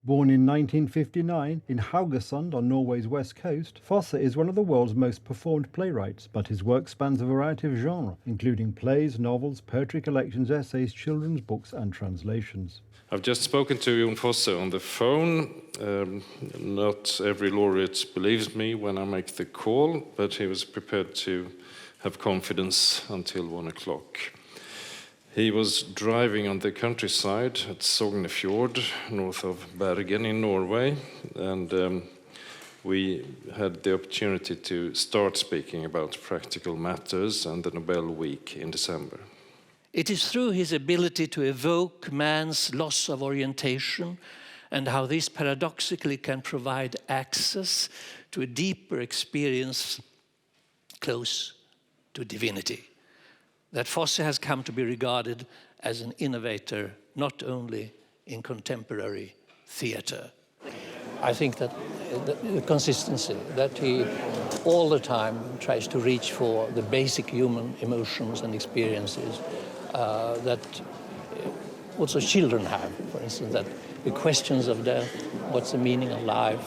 Born in 1959 in Haugesund on Norway's west coast, Fosse is one of the world's most performed playwrights, but his work spans a variety of genres, including plays, novels, poetry collections, essays, children's books and translations. I've just spoken to Jon Fosse on the phone. Not every laureate believes me when I make the call, but he was prepared to have confidence until 1 o'clock. He was driving on the countryside at Sognefjord, north of Bergen in Norway, and we had the opportunity to start speaking about practical matters and the Nobel Week in December. It is through his ability to evoke man's loss of orientation and how this paradoxically can provide access to a deeper experience close to divinity that Fosse has come to be regarded as an innovator, not only in contemporary theatre. I think that the consistency, that he all the time tries to reach for the basic human emotions and experiences that also children have, for instance, that the questions of death, what's the meaning of life,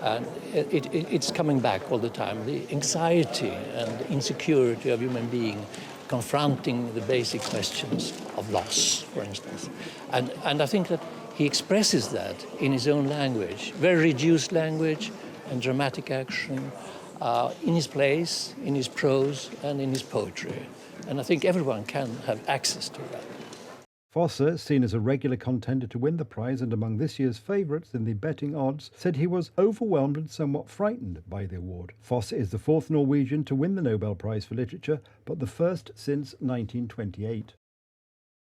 and it's coming back all the time, the anxiety and insecurity of human being confronting the basic questions of loss, for instance. And I think that he expresses that in his own language, very reduced language and dramatic action, in his plays, in his prose, and in his poetry. And I think everyone can have access to that. Fosse, seen as a regular contender to win the prize and among this year's favourites in the betting odds, said he was overwhelmed and somewhat frightened by the award. Fosse is the fourth Norwegian to win the Nobel Prize for Literature, but the first since 1928.